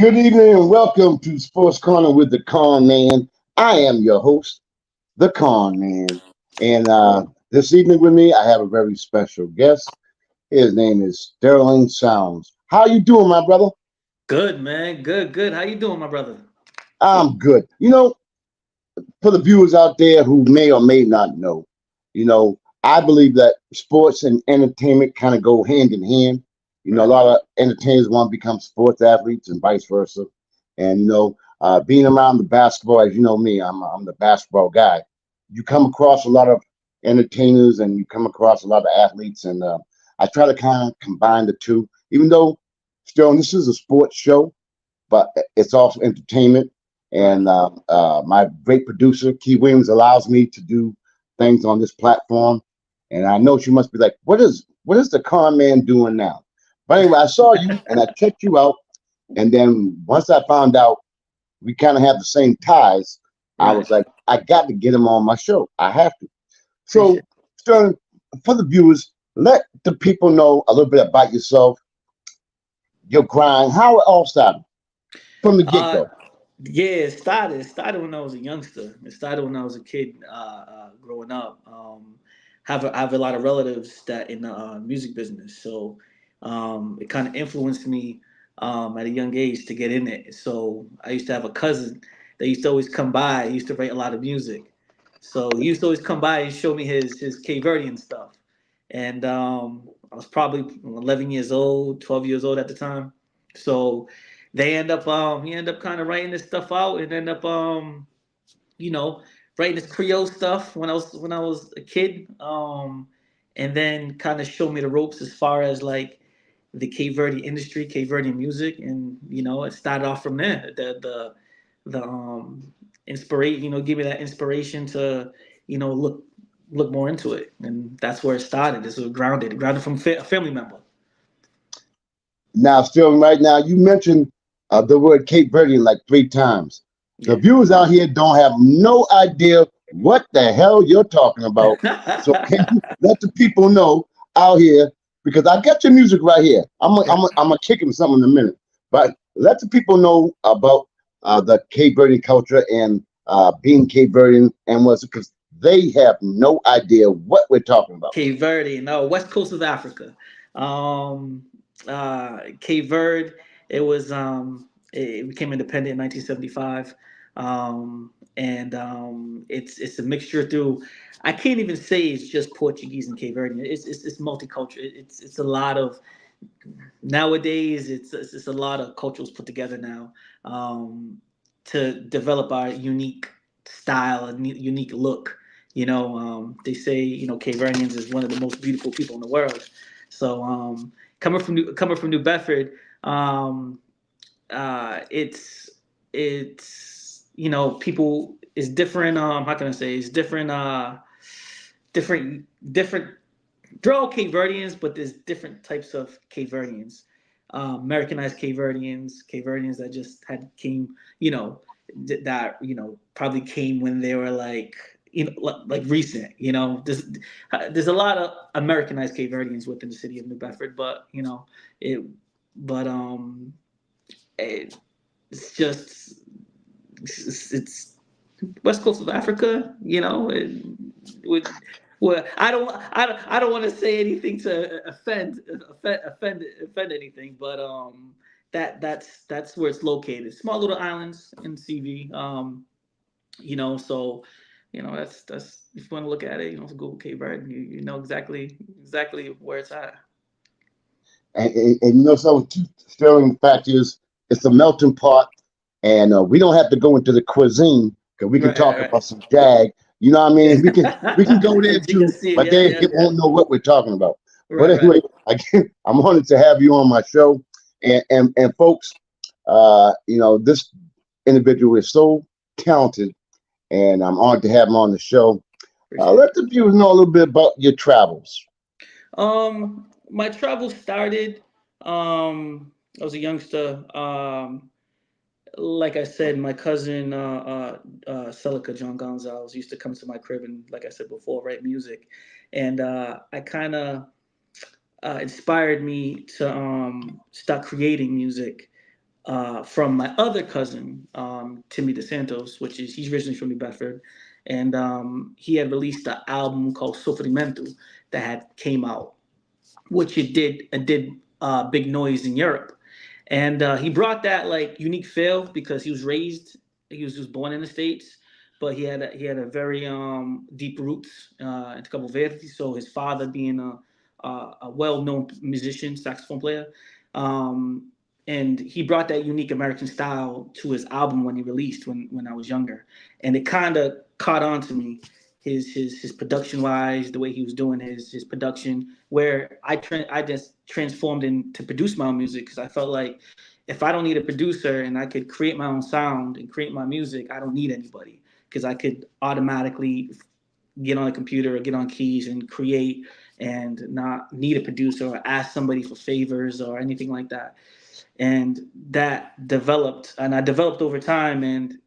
Good evening and welcome to Sports Corner with the Conn Man. I am your host, the Conn Man. And this evening with me, I have a very special guest. His name is Sterling Soundz. How you doing, my brother? Good, man. Good. How you doing, my brother? I'm good. For the viewers out there who may or may not know, I believe that sports and entertainment kind of go hand in hand. A Right. lot of entertainers want to become sports athletes and vice versa. And being around the basketball, as you know me, I'm the basketball guy. You come across a lot of entertainers and you come across a lot of athletes, and I try to kind of combine the two. Even though, still, this is a sports show, but it's also entertainment. Right. And my great producer, Key Williams, allows me to do things on this platform. And I know she must be like, what is the con man doing now? But anyway, I saw you and I checked you out. And then once I found out we kind of have the same ties, I Right. was like, I got to get him on my show. I have to. So, Appreciate Sterling, for the viewers, let the people know a little bit about yourself, your grind, how it all started from the it. get go. Yeah, it started when I was a youngster. It started when I was a kid, growing up. Have a lot of relatives that in the music business, so it kind of influenced me at a young age to get in it. So I used to have a cousin that used to always come by. He used to write a lot of music, so he used to always come by and show me his Cape Verdean stuff. And I was probably 11 years old, 12 years old at the time. So he ended up kind of writing this stuff out and end up you know writing this Creole stuff when I was a kid, and then kind of showed me the ropes as far as like the Cape Verde industry, Cape Verde music, and it started off from there. The inspiration, give me that inspiration to look more into it, and that's where it started. This was grounded from a family member. Now, still right now, you mentioned the word Cape Verde like three times. The Yeah. viewers out here don't have no idea what the hell you're talking about. So can you let the people know out here, because I got your music right here. I'm gonna kick him something in a minute, but let the people know about the Cape Verde culture and being Cape Verdean and was because they have no idea what we're talking about. Cape Verde, no, west coast of Africa. Cape Verde, it became independent in 1975, and it's a mixture through. I can't even say it's just Portuguese and Cape Verdean. It's multicultural. It's a lot of nowadays. It's a lot of cultures put together now, to develop our unique style and unique look. They say Cape Verdeans is one of the most beautiful people in the world. So coming from New Bedford, um, it's people is different. How can I say? It's different. Different. They're all Cape Verdeans, but there's different types of Cape Verdeans. Americanized Cape Verdeans that just had came, that probably came when they were like like recent. There's a lot of Americanized Cape Verdeans within the city of New Bedford, but it, but it, it's just it's west coast of Africa. Would well, I don't want to say anything to offend anything, but that's where it's located. Small little islands in CV. So that's if you want to look at it, Google Cape Verde, you know exactly where it's at. And so Sterling, fact is, it's a melting pot, and we don't have to go into the cuisine because we can talk Right, about some Jag. You know what I mean? We can go there you can too, see it. but Yeah, they yeah, yeah. won't know what we're talking about. But Right. anyway, again, I'm honored to have you on my show, and folks, this individual is so talented, and I'm honored to have him on the show. Appreciate it. Let the viewers know a little bit about your travels. My travel started. I was a youngster. Like I said, my cousin Celica John Gonzalez used to come to my crib and, like I said before, write music, and I kind of inspired me to start creating music from my other cousin, Timmy DeSantos, which is he's originally from New Bedford, and he had released an album called Sofrimento that had came out, which it did big noise in Europe, and he brought that like unique feel because he was born in the States, but he had a very deep roots in Cabo Verde. So his father being a well-known musician, saxophone player, um, and he brought that unique American style to his album when he released when I was younger, and it kind of caught on to me. His production wise, the way he was doing his production, where I just transformed into produce my own music because I felt like if I don't need a producer and I could create my own sound and create my music, I don't need anybody because I could automatically get on a computer or get on keys and create and not need a producer or ask somebody for favors or anything like that. And that developed, and I developed over time, and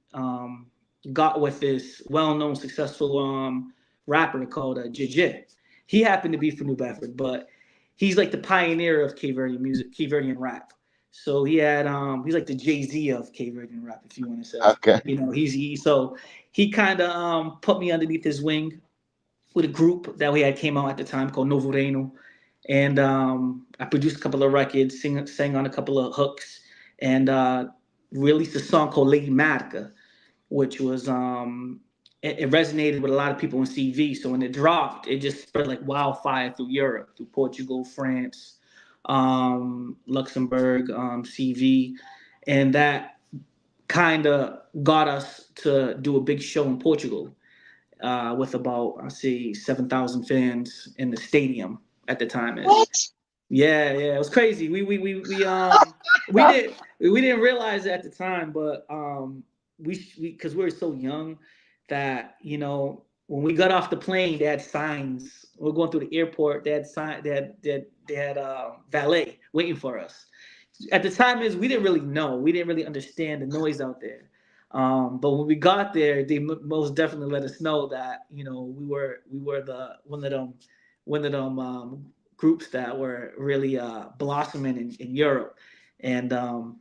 got with this well-known, successful rapper called JJ. He happened to be from New Bedford, but he's like the pioneer of Cape Verdean music, Cape Verdean rap. So he's like the Jay Z of Cape Verdean rap, if you want to say. Okay. So he kind of put me underneath his wing with a group that we had came out at the time called Novo Reino, and I produced a couple of records, sang on a couple of hooks, and released a song called Lady Magica, which was it resonated with a lot of people in CV. So when it dropped, it just spread like wildfire through Europe, through Portugal, France, Luxembourg, CV, and that kind of got us to do a big show in Portugal with about I say 7,000 fans in the stadium at the time. What? Yeah, it was crazy. We didn't realize it at the time, but we because we were so young that when we got off the plane, they had signs. We are going through the airport. They had sign. They had valet waiting for us. At the time, is we didn't really know. We didn't really understand the noise out there. But when we got there, they most definitely let us know that we were the one of them groups that were really blossoming in Europe, and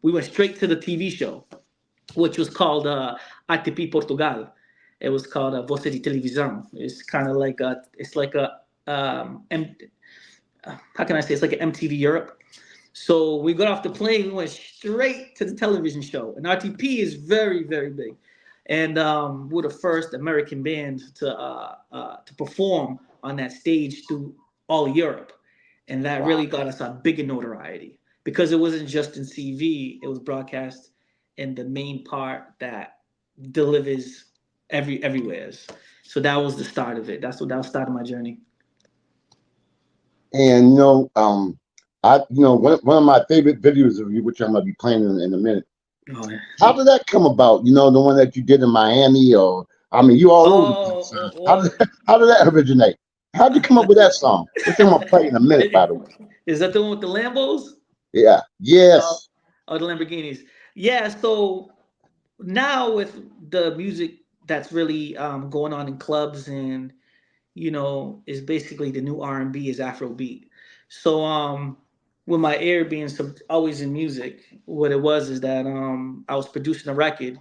we went straight to the TV show, which was called ATP Portugal. It was called Voce de Televisão. It's kind of like it's like a how can I say? It's like an MTV Europe. So we got off the plane, we went straight to the television show. And RTP is very, very big. And we're the first American band to perform on that stage through all Europe. And that Wow. really got us a bigger notoriety because it wasn't just in CV, it was broadcast in the main part that delivers everywhere. So that was the start of it. That was start of my journey. And one of my favorite videos of you, which I'm gonna be playing in a minute. Oh, yeah. How did that come about? The one that you did in Miami, or I mean, you all over the place. How did that originate? How did you come up with that song? Which I'm gonna play in a minute, by the way. Is that the one with the Lambos? Yeah. Yes. Oh, the Lamborghinis. Yeah. So now with the music that's really going on in clubs and is basically the new R&B is Afrobeat. So with my ear being always in music, what it was is that I was producing a record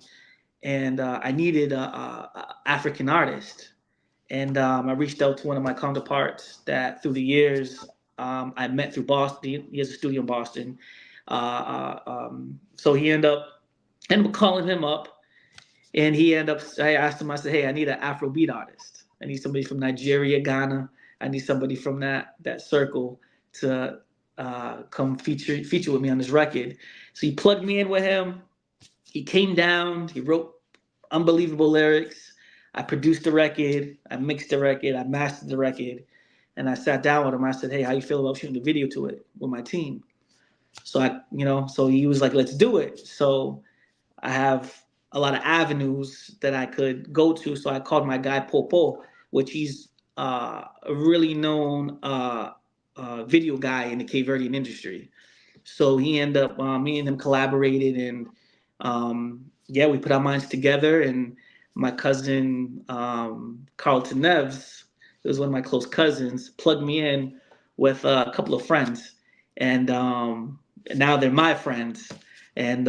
and I needed a African artist, and I reached out to one of my counterparts that through the years I met through Boston. He has a studio in Boston, so he ended up calling him up, and I asked him, I said, hey, I need an Afrobeat artist. I need somebody from Nigeria, Ghana. I need somebody from that circle to come feature with me on this record. So he plugged me in with him. He came down. He wrote unbelievable lyrics. I produced the record. I mixed the record. I mastered the record. And I sat down with him. I said, hey, how you feel about shooting the video to it with my team? So he was like, let's do it. So I have a lot of avenues that I could go to. So I called my guy Popo, which he's a really known video guy in the Cape Verdean industry. So he ended up, me and him collaborated, and we put our minds together. And my cousin Carlton Neves, who was one of my close cousins, plugged me in with a couple of friends, and now they're my friends. and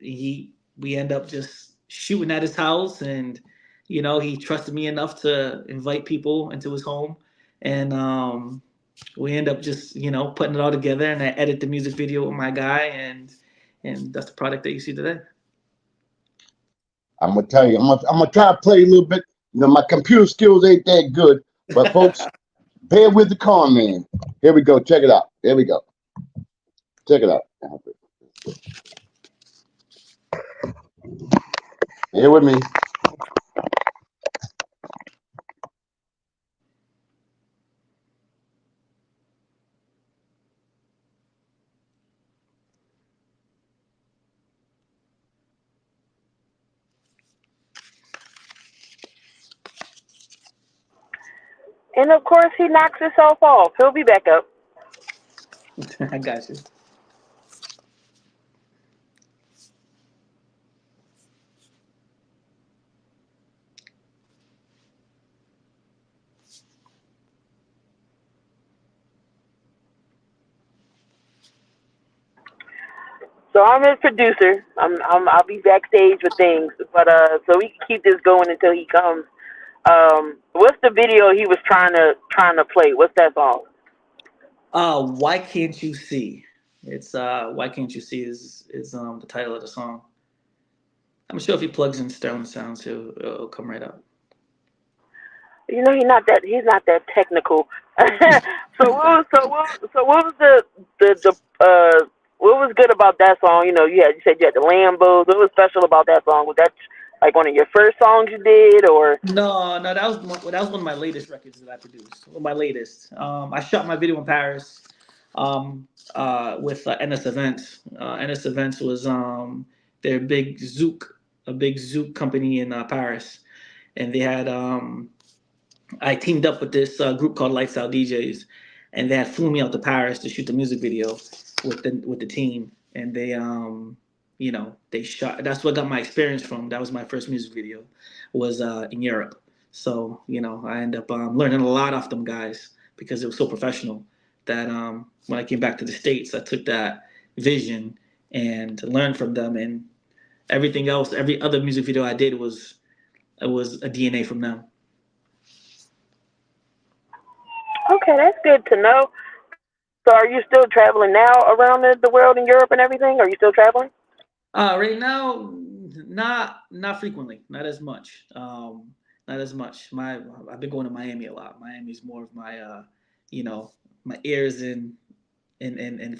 we end up just shooting at his house, and he trusted me enough to invite people into his home, and we end up just putting it all together, and I edit the music video with my guy, and that's the product that you see today. I'm gonna tell you, I'm gonna try to play a little bit. My computer skills ain't that good, but folks, bear with the Conn man. Here we go. Check it out. Here we go. Check it out. Here with me. And of course, he knocks himself off. He'll be back up. I got you. So I'm his producer. I'll be backstage with things, but so we can keep this going until he comes. What's the video he was trying to play? What's that song? Why Can't You See? It's Why Can't You See is the title of the song. I'm sure if he plugs in Sterling Soundz, it'll come right up. He's not that technical. So what was what was good about that song? You said you had the Lambos. What was special about that song? Was that like one of your first songs you did, or? No, that was one of my latest records that I produced. Well, my latest. I shot my video in Paris, with NS Events. NS Events was their a big zouk company in Paris, and they had I teamed up with this group called Lights Out DJs, and they had flew me out to Paris to shoot the music video with the team, and they shot. That's what got my experience from. That was my first music video, was in Europe. So I ended up learning a lot off them guys because it was so professional. That when I came back to the States, I took that vision and learned from them, and everything else, every other music video I did was a DNA from them. Okay, that's good to know. So are you still traveling now around the world in Europe and everything? Are you still traveling? Right now, not frequently, not as much. Not as much. I've been going to Miami a lot. Miami's more of my my ears in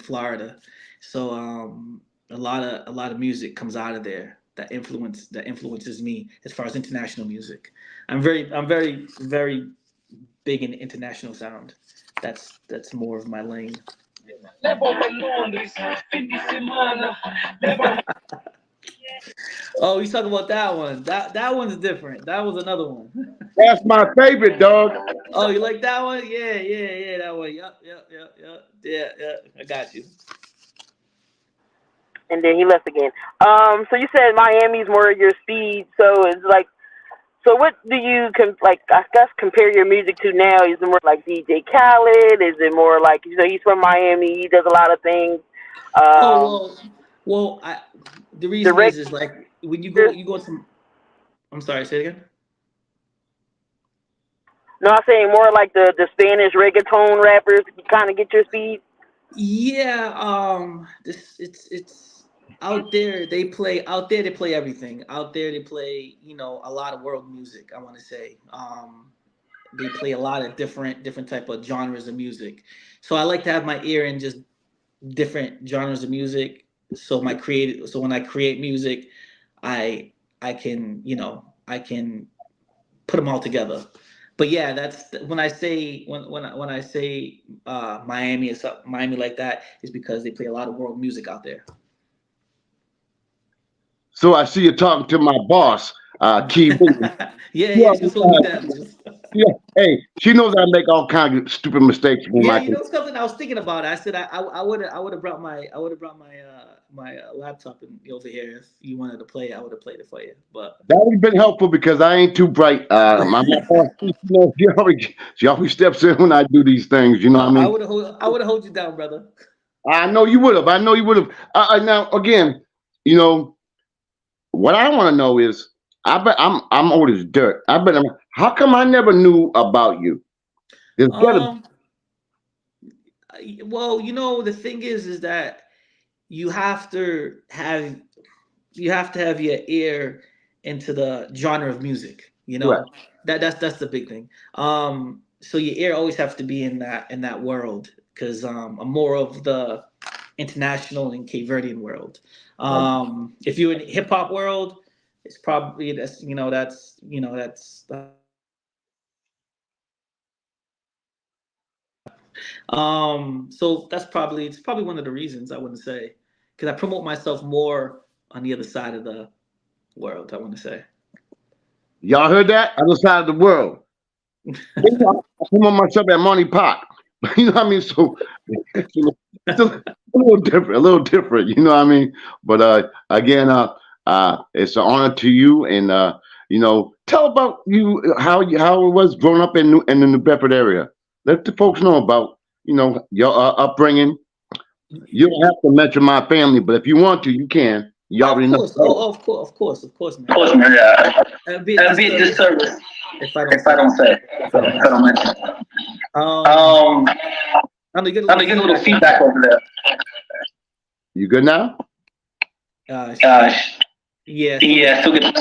Florida. So a lot of music comes out of there that influences me as far as international music. I'm very very big in international sound. That's more of my lane. Oh, you talking about that one? That one's different. That was another one. That's my favorite, dog. Oh, you like that one? Yeah, that one. Yep. Yeah. I got you. And then he left again. So you said Miami's more your speed. So it's like, so what do you I guess compare your music to now? Is it more like DJ Khaled? Is it more like he's from Miami? He does a lot of things. The reason is like when you go to. I'm sorry. Say it again. No, I'm saying more like the Spanish reggaeton rappers kind of get your speed. Yeah. It's out there. They play everything. Out there they play a lot of world music. I want to say. They play a lot of different type of genres of music. So I like to have my ear in just different genres of music. So when I create music, I can I can put them all together. But yeah, that's when I say Miami is Miami like that is because they play a lot of world music out there. So I see you talking to my boss, Key. yeah, she told me that. Yeah, hey, she knows I make all kinds of stupid mistakes. Something I was thinking about. I said I would have brought my laptop over here if you wanted to play. I would have played it for you. But that would have been helpful because I ain't too bright. My boss, she always steps in when I do these things. You know what I mean? I would have hold you down, brother. I know you would have. I know you would have. Now again, you know what I want to know is, I bet I'm old as dirt. I bet how come I never knew about you? There's gotta. Um, well, the thing is that you have to have you have to have your ear into the genre of music. Right. That's the big thing. So your ear always have to be in that world, because I'm more of the international and Cape Verdean world. If you're in the hip hop world, it's probably so it's probably one of the reasons, I wouldn't say, because I promote myself more on the other side of the world, I want to say. Y'all heard that? Other side of the world. I come on myself at Monty Park. You know what I mean? So it's a little different, a little different. You know what I mean? But again, it's an honor to you, and tell about you how it was growing up in the New Bedford area. Let the folks know about your upbringing. You don't have to mention my family, but if you want to, you can. You Of already course, know. of course, Of man. course, man. Yeah. It'd be a That'd be a disservice disservice if I don't if I say. don't say. If I don't If I mention. don't mention. Um, Um, I'm gonna get a I'm little gonna get a little feedback over feedback there. over there. You good now? Uh, Uh, yeah, still get yeah, still get a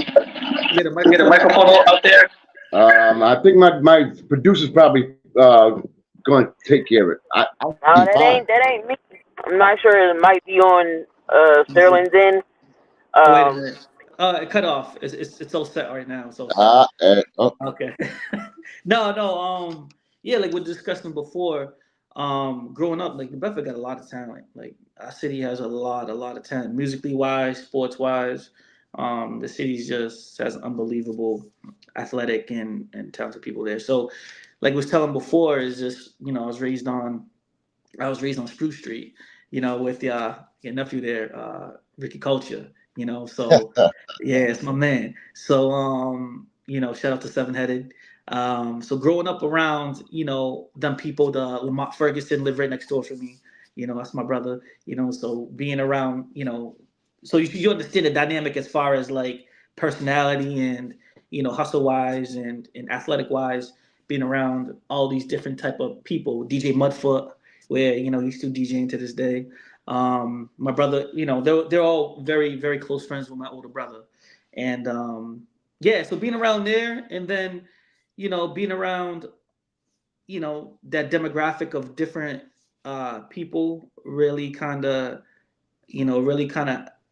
get a microphone out microphone there. out there. I think my producer's probably going to take care of it. I'll No, be that fine. ain't me. I'm not sure. It might be on Yeah. Sterling's end. Oh, wait a Um, minute. It cut off. It's all set right now. It's all set. Oh, Okay. No, no. Yeah, like we were discussing before. Growing up, like New Bedford got a lot of talent. Like our city has a lot of talent, musically wise, sports wise. The city just has unbelievable athletic and talented people there. So, like I was telling before, is just I was raised on Spruce Street, with your nephew there, Ricky Culture, so yeah, it's my man. So shout out to Seven Headed. So growing up around, them people, the Lamont Ferguson lived right next door from me. That's my brother. So being around, so you understand the dynamic as far as like personality and hustle wise and athletic wise, being around all these different type of people. DJ Mudfoot, where he's still DJing to this day. My brother, they're all very very close friends with my older brother, and yeah, so being around there, and then being around that demographic of different people really kind of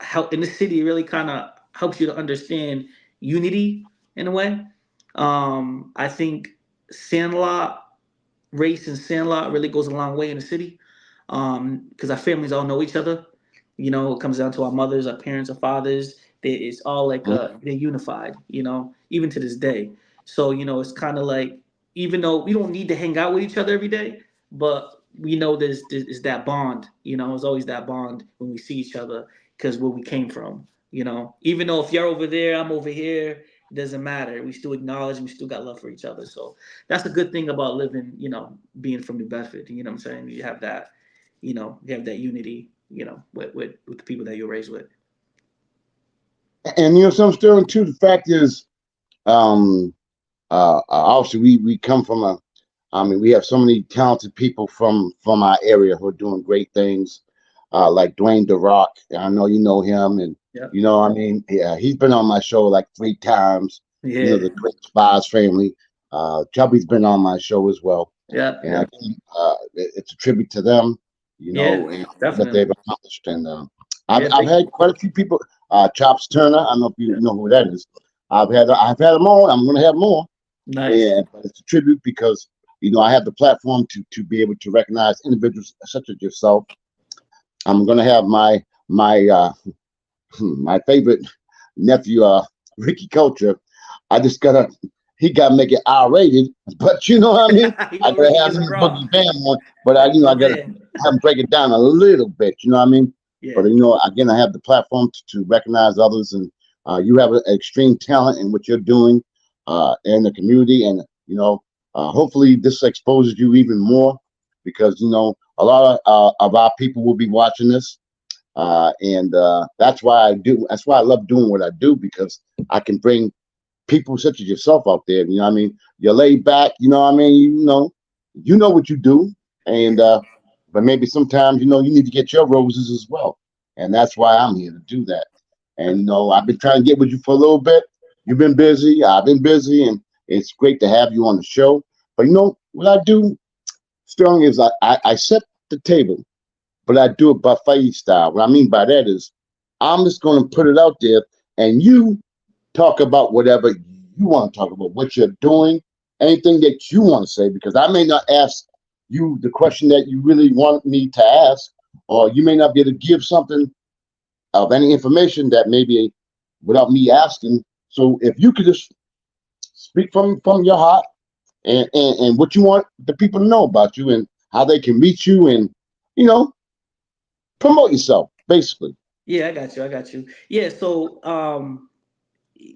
help in the city. Really kind of helps you to understand unity in a way. I think Sandlot race and Sandlot really goes a long way in the city, because our families all know each other. It comes down to our mothers, our parents, our fathers. It's all like they're unified. Even to this day. So it's kind of like, even though we don't need to hang out with each other every day, but we know there's that bond. It's always that bond when we see each other, because where we came from. Even though if you're over there, I'm over here, it doesn't matter. We still acknowledge, and we still got love for each other. So that's a good thing about living, being from New Bedford. You know what I'm saying? You have that, you have that unity, with the people that you're raised with. and some Sterling too. The fact is, um, obviously we come from a. I mean, we have so many talented people from our area who are doing great things, like Dwayne The Rock. I know you know him, and Yeah. I mean, yeah, he's been on my show like 3 times. Yeah. The Great Spies family. Chubby's been on my show as well, Yeah. and Yeah. again, it's a tribute to them, Yeah. and what they've Definitely. accomplished. And Yeah. I've had quite a few people. Chops Turner. I don't know if you Yeah. know who that is. I've had them on. I'm going to have more. Nice. And but it's a tribute because I have the platform to be able to recognize individuals such as yourself. I'm going to have my my favorite nephew, Ricky Culture. I just gotta he gotta make it R-rated, but you know what I mean. I gotta Ricky have gets it his raw. Boogie Bam on, but That's I my gotta man. have him break it down a little bit. You know what I mean. Yeah. But again, I have the platform to recognize others, and you have an extreme talent in what you're doing in the community, and hopefully this exposes you even more because a lot of our people will be watching this, and that's why I do. That's why I love doing what I do, because I can bring people such as yourself out there. You know what I mean? You're laid back. You know what I mean? You know what you do, and but maybe sometimes you need to get your roses as well, and that's why I'm here to do that. And I've been trying to get with you for a little bit. You've been busy. I've been busy, and it's great to have you on the show. But what I do, Strong, is I set the table, but I do it buffet style. What I mean by that is I'm just going to put it out there, and you talk about whatever you want to talk about, what you're doing, anything that you want to say, because I may not ask you the question that you really want me to ask, or you may not be able to give something of any information that maybe without me asking. So if you could just speak from your heart, and what you want the people to know about you, and how they can reach you, and you know promote yourself, basically. Yeah, I got you. I got you. Yeah. So,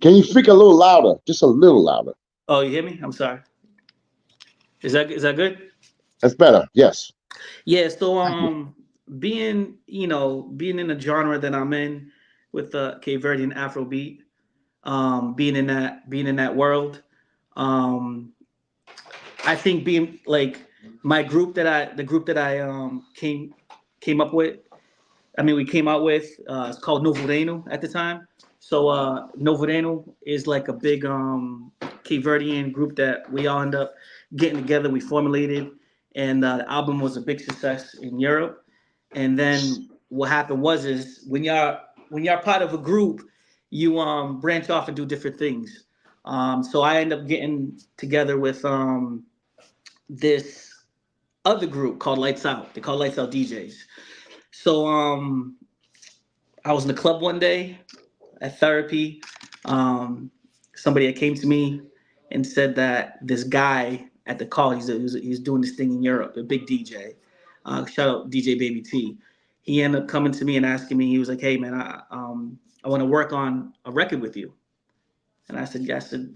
Can you speak a little louder, just a little louder? oh, you hear me? I'm sorry. Is that good? That's better. Yes. Yeah. So, Thank you. being in the genre that I'm in with the Cape Verdean Afrobeat, being in that world, um, I think being like the group that I came up with. I mean, we came out with. It's called Novo Reino at the time. So Novo Reino is like a big Cape Verdean group that we all end up getting together. We formulated, and the album was a big success in Europe. And then what happened was is when you're part of a group, you branch off and do different things. So I end up getting together with this other group called Lights Out. They call Lights Out DJs. So I was in the club one day at therapy. Um, Somebody that came to me and said that this guy at the call, he's doing this thing in Europe, a big DJ. Shout out DJ Baby T. He ended up coming to me and asking me. He was like, "Hey man, I want to work on a record with you." And I said,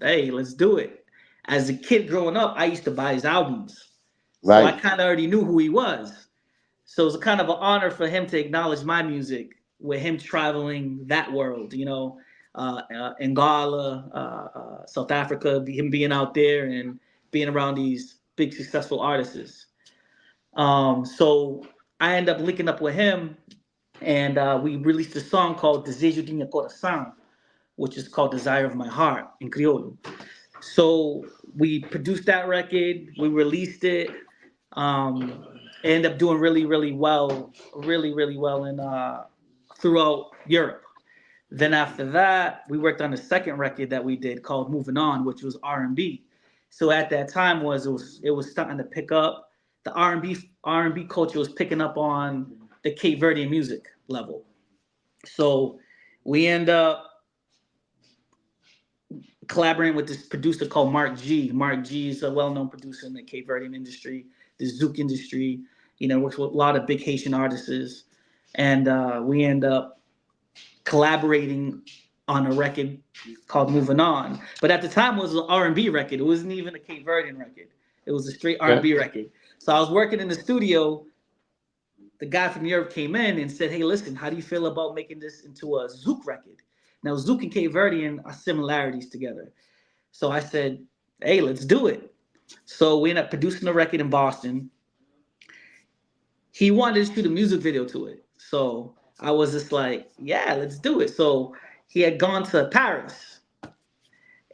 "Hey, let's do it." As a kid growing up, I used to buy his albums, so I Right. kind of already knew who he was. So it's kind of an honor for him to acknowledge my music with him traveling that world, Angola, South Africa, him being out there and being around these big successful artists. So I end up linking up with him, and we released a song called Desejo de Minha Coração, which is called Desire of My Heart in Criollo. So we produced that record, we released it, um, ended up doing really, really well in throughout Europe. Then after that, we worked on the second record that we did called Moving On, which was R&B. So at that time it was starting to pick up. The R&B culture was picking up on the Cape Verdean music level. So we end up collaborating with this producer called Mark G. Mark G is a well-known producer in the Cape Verdean industry, the Zouk industry. Works with a lot of big Haitian artists, and we end up collaborating on a record called Moving On. But at the time, it was an R&B record. It wasn't even a Cape Verdean record. It was a straight Okay. R&B record. So I was working in the studio. The guy from Europe came in and said, "Hey, listen, how do you feel about making this into a Zouk record?" Now, Zouk and Cape Verdean are similarities together. So I said, "Hey, let's do it." So we ended up producing the record in Boston. He wanted to shoot a music video to it. So I was just like, "Yeah, let's do it." So he had gone to Paris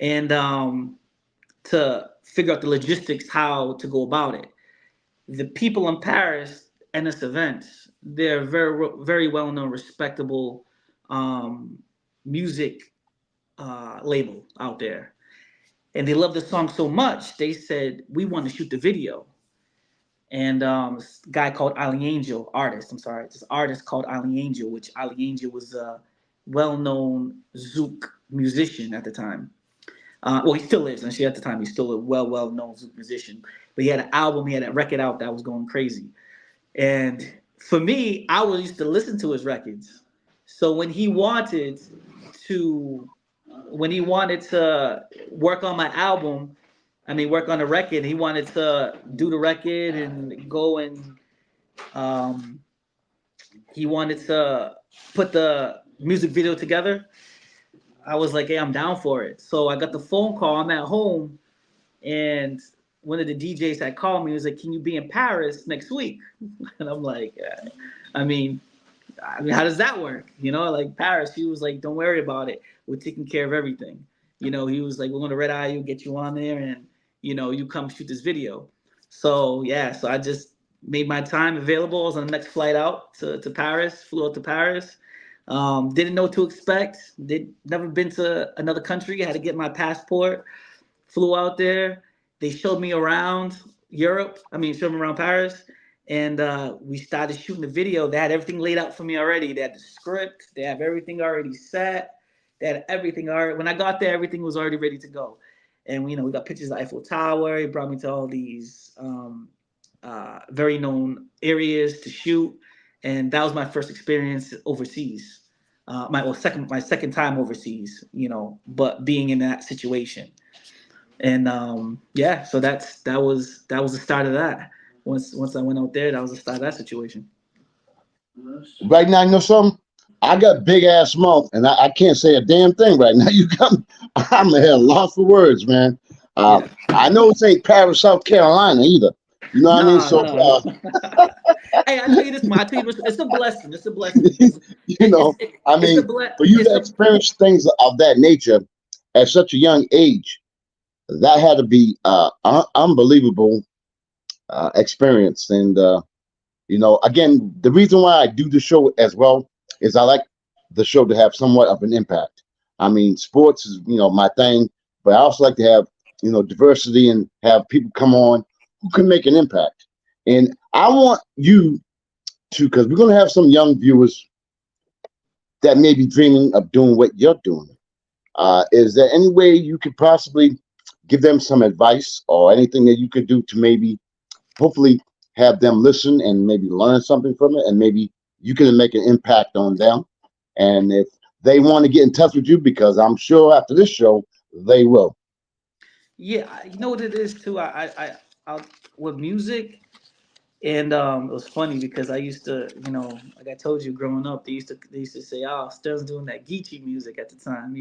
and to figure out the logistics, how to go about it. The people in Paris and this event, they're very, very well known, respectable um, music label out there. And they loved the song so much, they said, "We want to shoot the video." And this guy called Ali Angel, artist, I'm sorry, this artist called Ali Angel, which Ali Angel was a well known Zouk musician at the time. Well, he still is, and at the time, he's still a well known Zouk musician. But he had an album, he had a record out that was going crazy. And for me, I was used to listen to his records. So to when he wanted to work on my album, work on the record. He wanted to do the record and go and um, he wanted to put the music video together. I was like, hey, I'm down for it. So I got the phone call. I'm at home, and one of the DJs had called me. He was like, can you be in Paris next week? And I'm like, I mean, how does that work? Like Paris, he was like, don't worry about it. We're taking care of everything. He was like, we're going to red eye you, get you on there, and, you come shoot this video. So, yeah, so I just made my time available. I was on the next flight out to Paris, flew out to Paris. Didn't know what to expect. Never been to another country. I had to get my passport. Flew out there. They showed me around showed me around Paris. And we started shooting the video. They had everything laid out for me already. They had the script. They have everything already set. They had everything already. When I got there, everything was already ready to go. And we got pictures of the Eiffel Tower. He brought me to all these very known areas to shoot. And that was my first experience overseas. My second time overseas. But being in that situation. And so that was the start of that. Once I went out there, that was the start of that situation. Right now, you know something? I got big ass mouth, and I can't say a damn thing right now. I'm a hell lost for words, man. I know it ain't Paris, South Carolina either. You know what I mean? So, hey, I tell you this, man. It's a blessing. It's a blessing. For you to experience things of that nature at such a young age, that had to be unbelievable experience. And again, the reason why I do the show as well is I like the show to have somewhat of an impact. I mean, sports is my thing, but I also like to have diversity and have people come on who can make an impact. And I want you to, because we're going to have some young viewers that may be dreaming of doing what you're doing. Is there any way you could possibly give them some advice or anything that you could do to maybe hopefully have them listen and maybe learn something from it, and maybe you can make an impact on them? And if they want to get in touch with you, because I'm sure after this show they will. Yeah, you know what it is too. I with music, and it was funny because I used to, like I told you, growing up, they used to say, "Oh, Stern's doing that Geechee music" at the time.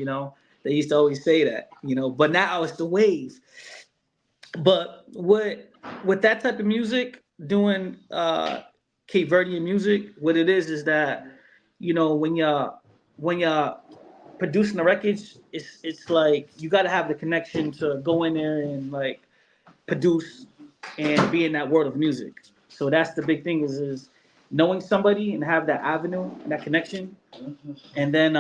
They used to always say that. But now it's the wave. But with that type of music, doing Cape Verdean music, what it is that, when you're producing the records, it's like you got to have the connection to go in there and like produce and be in that world of music. So that's the big thing is knowing somebody and have that avenue and that connection. And then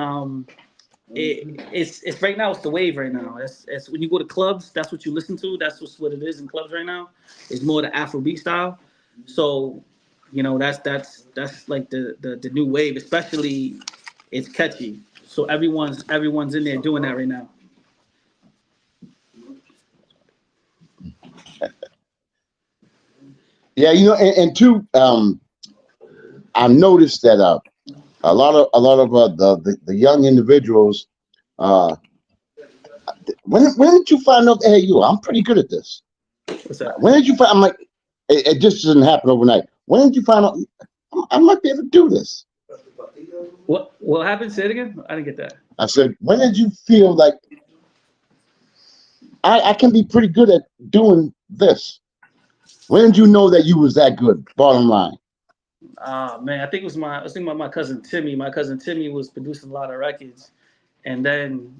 it's right now, it's the wave right now. It's when you go to clubs, that's what you listen to. That's what it is in clubs right now. It's more the Afrobeat style. So that's like the new wave. Especially, it's catchy. So everyone's in there doing that right now. Yeah, and two, I noticed that a lot of the young individuals. When did you find out? Hey, I'm pretty good at this. What's that? When did you find? I'm like, it just doesn't happen overnight. When did you find out? I might be able to do this. What happened? Say it again. I didn't get that. I said, when did you feel like I can be pretty good at doing this? When did you know that you was that good? Bottom line. Man, I think it was my cousin Timmy. My cousin Timmy was producing a lot of records, and then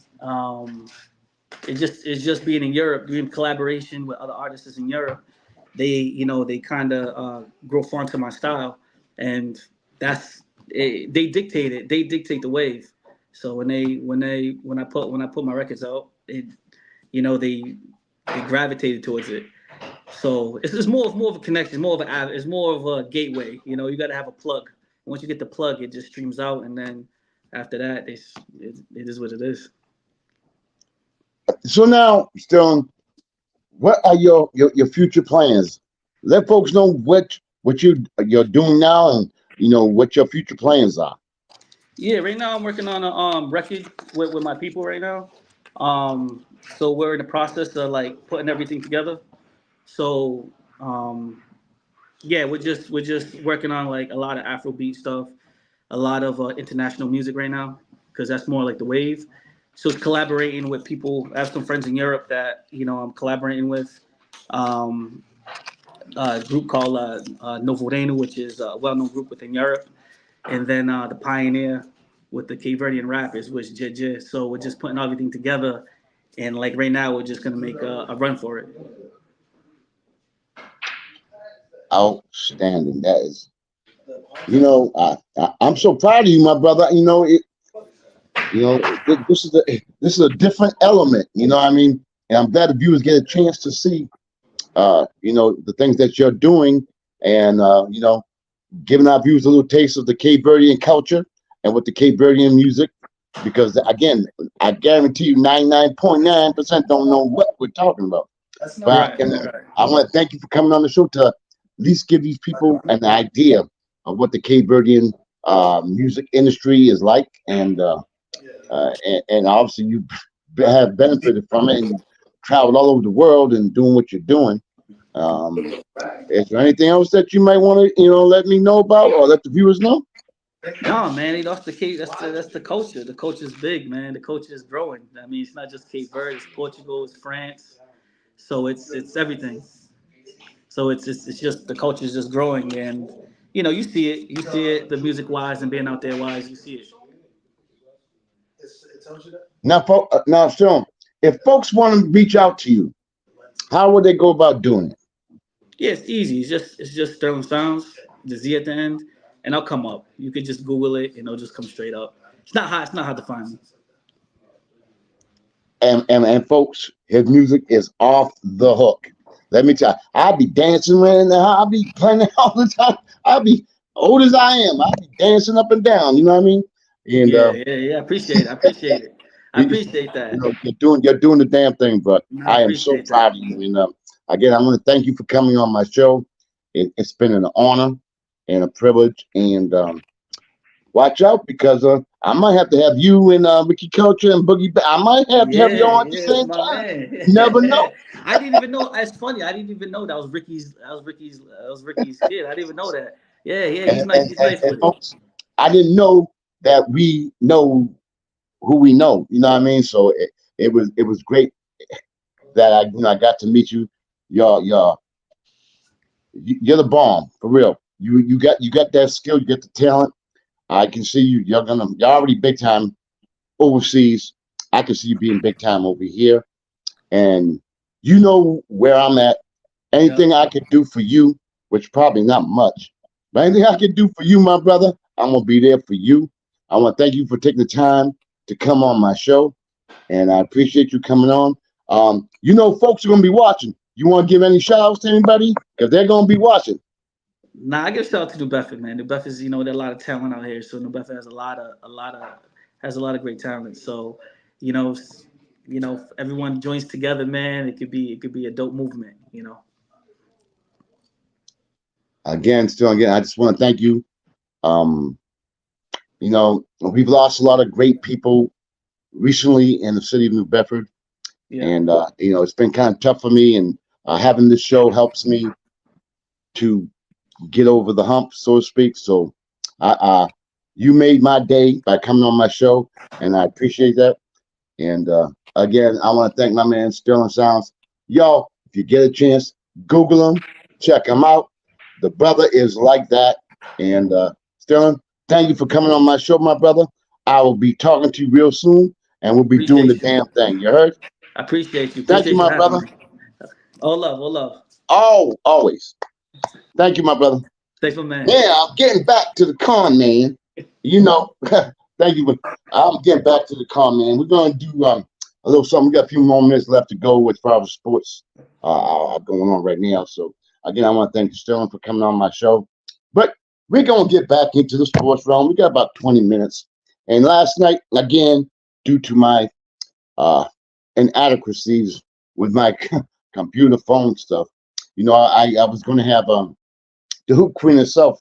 it's just being in Europe, doing collaboration with other artists in Europe. They kind of grow far into my style, and that's it. They dictate the wave. So when I put my records out, they gravitated towards it. So it's more of a connection, it's more of a gateway. You got to have a plug. Once you get the plug, it just streams out, and then after that, it is what it is. So now, Stone, what are your future plans? Let folks know what you're doing now, and what your future plans are. Yeah, right now I'm working on a record with my people right now. So we're in the process of like putting everything together. So yeah, we're just working on like a lot of Afrobeat stuff, a lot of international music right now because that's more like the wave. So it's collaborating with people. I have some friends in Europe that I'm collaborating with. Um, a group called Novo Reino, which is a well-known group within Europe, and then the Pioneer with the Cape Verdean rappers, which J. So we're just putting everything together, and like right now we're just gonna make a run for it. Outstanding. That is, I'm so proud of you, my brother. This is a different element. You know what I mean? And I'm glad the viewers get a chance to see, the things that you're doing, and giving our viewers a little taste of the Cape Verdean culture and with the Cape Verdean music. Because again, I guarantee you, 99.9% don't know what we're talking about. But Right, right. I want to thank you for coming on the show to at least give these people an idea of what the Cape Verdean music industry is like, and obviously you have benefited from it and traveled all over the world and doing what you're doing. Um, is there anything else that you might want to, let me know about or let the viewers know? No, man, that's the Cape. That's the culture. The culture is big, man. The culture is growing. I mean, it's not just Cape Verde. It's Portugal. It's France. So it's everything. So it's just the culture is just growing, and you see it. You see it. The music wise and being out there wise, you see it. Now, Sean, if folks want to reach out to you, how would they go about doing it? Yeah, it's easy. It's just Sterling Sounds, the Z at the end, and I'll come up. You could just Google it, and it'll just come straight up. It's not hard. It's not hard to find me. And folks, his music is off the hook. Let me tell you, I'll be dancing around the house. I'll be playing it all the time. I'll be old as I am. I'll be dancing up and down. You know what I mean? And Yeah, yeah, yeah. I appreciate it. I appreciate it. I you, appreciate that. you're doing the damn thing, but I I am so appreciate proud that. of you. And again, I want to thank you for coming on my show. It's been an honor and a privilege. And watch out because I might have to have you and Ricky Culture and Boogie. I might have to have you Yeah, on at the yeah, that's same my time. man. You never know. I didn't even know. It's funny. I didn't even know that was Ricky's. That was Ricky's kid. I didn't even know that. Yeah, yeah. And, He's nice. and, He's and, nice and with it. folks, I didn't know that we know who we know. You know what I mean? So it was great that I got to meet you. You're you're the bomb for real. You got that skill. You got the talent. I can see you. You're already big time overseas. I can see you being big time over here, and you know where I'm at. Yeah. Anything I could do for you, which probably not much, but anything I could do for you, my brother, I'm gonna be there for you. I want to thank you for taking the time to come on my show, and I appreciate you coming on. Folks are gonna be watching. You want to give any shout outs to anybody? Because they're gonna be watching. Nah, I give shout out to New Bedford, man. New Bedford is, there's a lot of talent out here. So New Bedford has a lot of great talent. So, you know, if everyone joins together, man, it could be a dope movement. Again, I just want to thank you. Um, we've lost a lot of great people recently in the city of New Bedford, Yeah. and it's been kind of tough for me. And having this show helps me to get over the hump, so to speak. So, you made my day by coming on my show, and I appreciate that. And again, I want to thank my man Sterling Sounds. Y'all, if you get a chance, Google him, check him out. The brother is like that. And Sterling, thank you for coming on my show, my brother. I will be talking to you real soon, and we'll be doing the Appreciate you. damn thing. You heard? I appreciate you. Thank you, Appreciate you my having brother. me. All love, all love. Oh, always. Thank you, my brother. Thanks, my man. Yeah, I'm getting back to the con, man. You know, thank you. I'm getting back to the con, man. We're going to do a little something. We got a few more minutes left to go as far as sports going on right now. So, again, I want to thank you, Sterling, for coming on my show. But we're going to get back into the sports realm. We got about 20 minutes. And last night, again, due to my inadequacies with my computer phone stuff, I was going to have the Hoop Queen herself,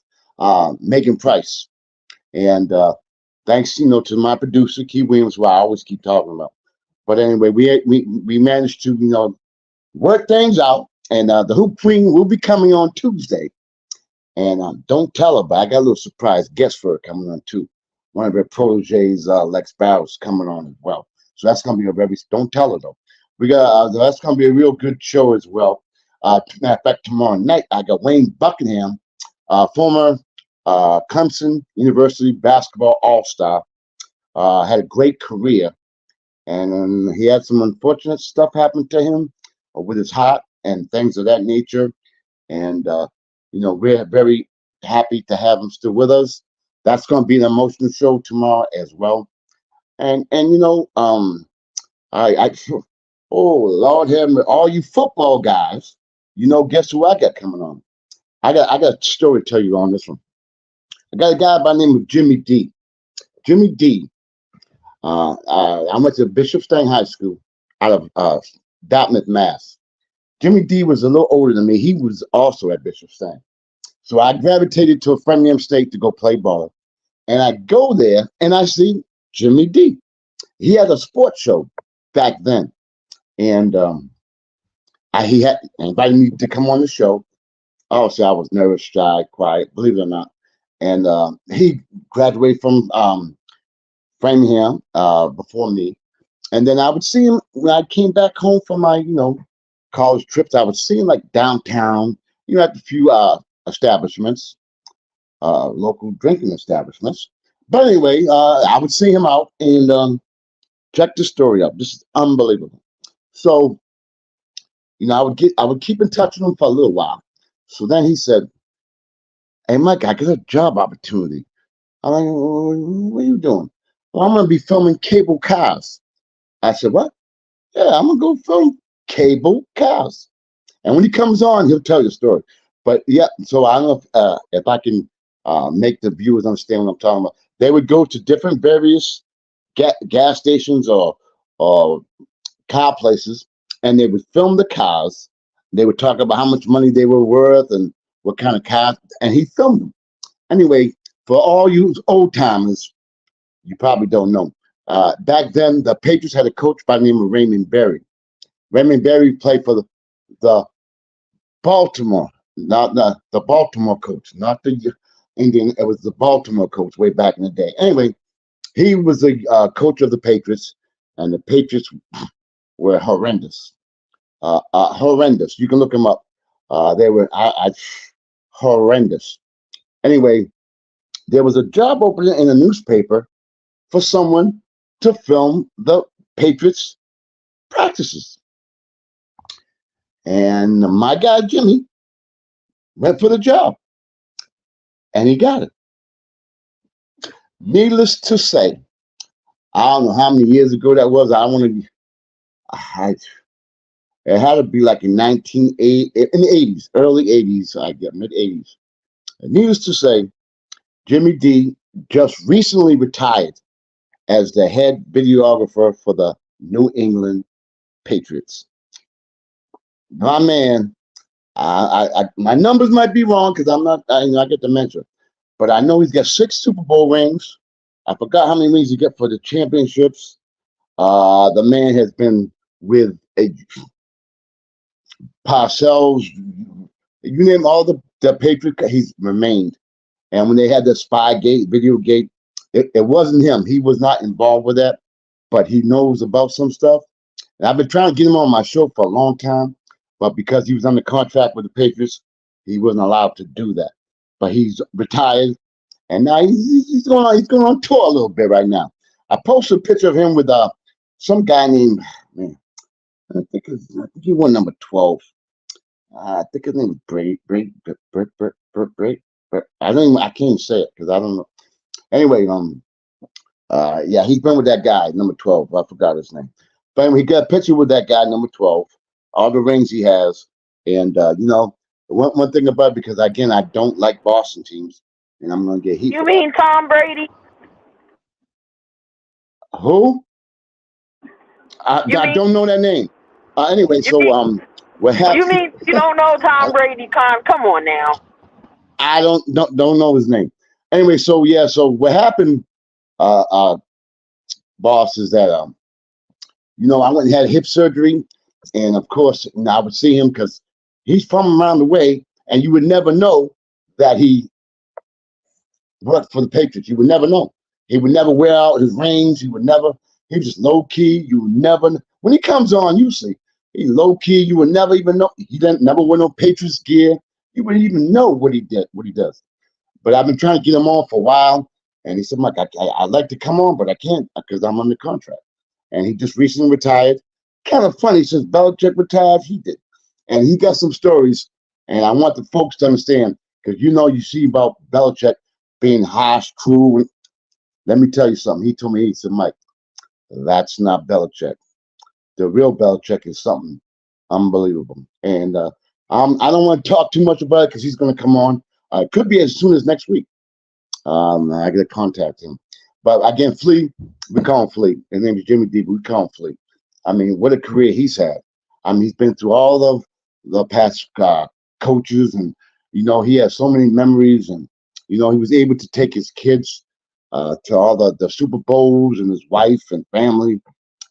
Megan Price. And thanks, to my producer, Key Williams, who I always keep talking about. But anyway, we managed to work things out, and the Hoop Queen will be coming on Tuesday. And don't tell her, but I got a little surprise guest for her coming on too. One of her proteges, Lex Barrow's coming on as well. So that's gonna be don't tell her though. We got that's gonna be a real good show as well. Matter of fact, tomorrow night I got Wayne Buckingham, former Clemson University basketball all-star, had a great career, and he had some unfortunate stuff happen to him with his heart and things of that nature. And we're very happy to have him still with us. That's going to be an emotional show tomorrow as well. And I oh Lord have mercy, all you football guys, guess who I got coming on? I got a story to tell you on this one. I got a guy by the name of Jimmy D. Jimmy D. I went to Bishop Stang High School out of Dartmouth, Mass. Jimmy D was a little older than me. He was also at Bishop Stang. So I gravitated to a Framingham State to go play ball. And I go there and I see Jimmy D. He had a sports show back then. And he had invited me to come on the show. Also, I was nervous, shy, quiet, believe it or not. And he graduated from Framingham before me. And then I would see him when I came back home from my, college trips. I would see him like downtown, at a few establishments, local drinking establishments. But anyway, I would see him out and check the story up. This is unbelievable. So, I would keep in touch with him for a little while. So then he said, "Hey, Mike, I got a job opportunity." I'm like, "What are you doing?" "Well, I'm going to be filming cable cars." I said, "What?" "Yeah, I'm going to go film cable cars." And when he comes on, he'll tell you a story. But yeah, so I don't know if I can make the viewers understand what I'm talking about. They would go to different various gas stations or car places, and they would film the cars. They would talk about how much money they were worth and what kind of cars, and he filmed them. Anyway, for all you old timers, you probably don't know. Back then, the Patriots had a coach by the name of Raymond Berry. Raymond Berry played for the Baltimore, not the Baltimore coach, not the Indian. It was the Baltimore coach way back in the day. Anyway, he was the coach of the Patriots, and the Patriots were horrendous. Horrendous. You can look them up. They were horrendous. Anyway, there was a job opening in a newspaper for someone to film the Patriots practices. And my guy, Jimmy, went for the job. And he got it. Needless to say, I don't know how many years ago that was. I don't want to be. It had to be like in 1980, in the 80s, early 80s, I guess, mid 80s. Needless to say, Jimmy D just recently retired as the head videographer for the New England Patriots. My man, my numbers might be wrong because I'm not, I get dementia, but I know he's got 6 Super Bowl rings. I forgot how many rings he got for the championships. The man has been with Parcells, you name all the Patriots, he's remained. And when they had the Spygate, Videogate, it wasn't him. He was not involved with that, but he knows about some stuff. And I've been trying to get him on my show for a long time, but because he was under contract with the Patriots, he wasn't allowed to do that. But he's retired, and now he's going on tour a little bit right now. I posted a picture of him with some guy named, man, I think he won number 12. I think his name was Brady. I can't say it because I don't know. Anyway, yeah, he's been with that guy, number 12. I forgot his name. But anyway, he got a picture with that guy, number 12, all the rings he has. And, one thing about it, because, again, I don't like Boston teams, and I'm going to get heat. You mean Tom Brady? Who? I don't know that name. Anyway, what happened? You mean you don't know Tom Brady, Conn? Come on now. I don't know his name. Anyway, so what happened, boss, is that I went and had hip surgery, and of course, I would see him because he's from around the way, and you would never know that he worked for the Patriots. You would never know. He would never wear out his rings. He was just low key. You would never, when he comes on, usually he's low key. You would never even know. He didn't never wear no Patriots gear. You wouldn't even know what he did, what he does. But I've been trying to get him on for a while, and he said, Mike, I'd like to come on, but I can't because I'm under contract. And he just recently retired. Kind of funny, since Belichick retired, he did. And he got some stories, and I want the folks to understand, because you see about Belichick being harsh, cruel. Let me tell you something. He told me, he said, Mike, that's not Belichick. The real Belichick is something unbelievable. And I don't want to talk too much about it because he's going to come on. It could be as soon as next week. I got to contact him. But again, Flea, we call him Flea. His name is Jimmy D, but we call him Flea. I mean, what a career he's had. I mean, he's been through all of the past coaches, and he has so many memories, and he was able to take his kids to all the Super Bowls, and his wife and family.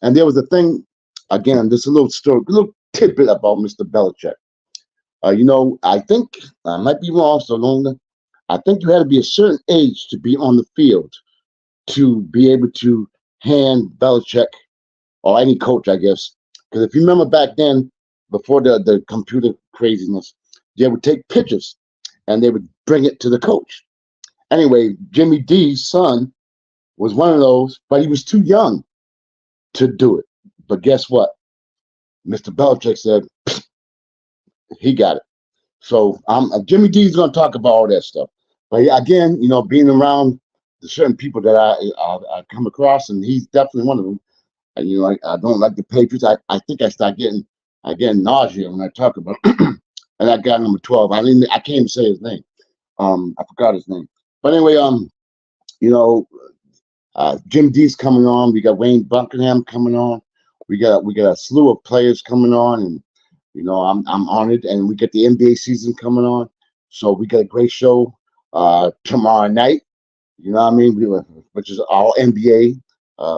And there was a thing, again, just a little story, a little tidbit about Mr. Belichick. I think I might be wrong, so long. I think you had to be a certain age to be on the field to be able to hand Belichick, or any coach, I guess. Because if you remember back then, before the computer craziness, they would take pictures and they would bring it to the coach. Anyway, Jimmy D's son was one of those, but he was too young to do it. But guess what? Mr. Belichick said he got it. So Jimmy D's going to talk about all that stuff. But again, being around the certain people that I come across, and he's definitely one of them. And, I don't like the Patriots. I think I get nausea when I talk about and that guy number 12. I can't even say his name. I forgot his name. But anyway, Jim D's coming on. We got Wayne Buckingham coming on. We got a slew of players coming on, and I'm honored. And we get the NBA season coming on, so we got a great show tomorrow night. You know what I mean? Which is all NBA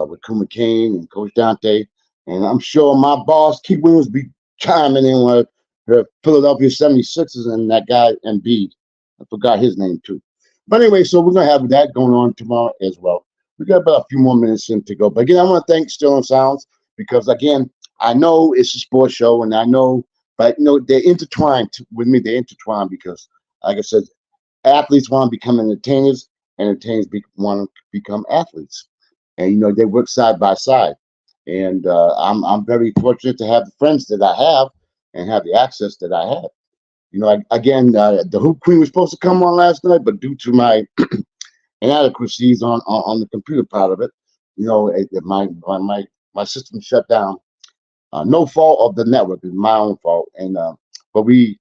with Kuma Kane and Coach Dante, and I'm sure my boss Keith Williams be chiming in with the Philadelphia 76ers and that guy Embiid. I forgot his name too. But anyway, so we're gonna have that going on tomorrow as well. We got about a few more minutes in to go. But again, I want to thank Still on Soundz, because again, I know it's a sports show, and I know, but they're intertwined with me. They're intertwined because, like I said, athletes want to become entertainers, entertainers want to become athletes, and they work side by side. And I'm very fortunate to have the friends that I have and have the access that I have. Again, the Hoop Queen was supposed to come on last night, but due to my inadequacies on the computer part of it, my system shut down. No fault of the network, it's my own fault. And but we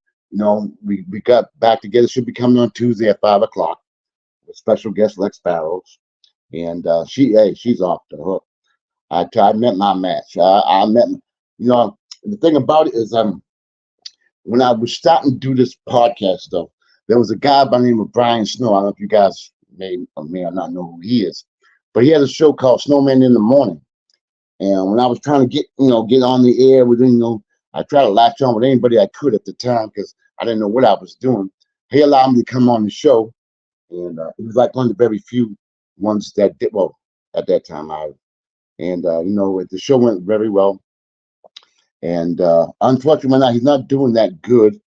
got back together. Should be coming on Tuesday at 5:00 with special guest Lex Barrows, and she's off the hook. I met my match. I met, the thing about it is, when I was starting to do this podcast stuff, there was a guy by the name of Brian Snow. I don't know if you guys may or not know who he is, but he had a show called Snowman in the Morning. And when I was trying to get on the air with, I tried to latch on with anybody I could at the time because I didn't know what I was doing. He allowed me to come on the show, and it was like one of the very few ones that did well at that time. The show went very well. And unfortunately, he's not doing that good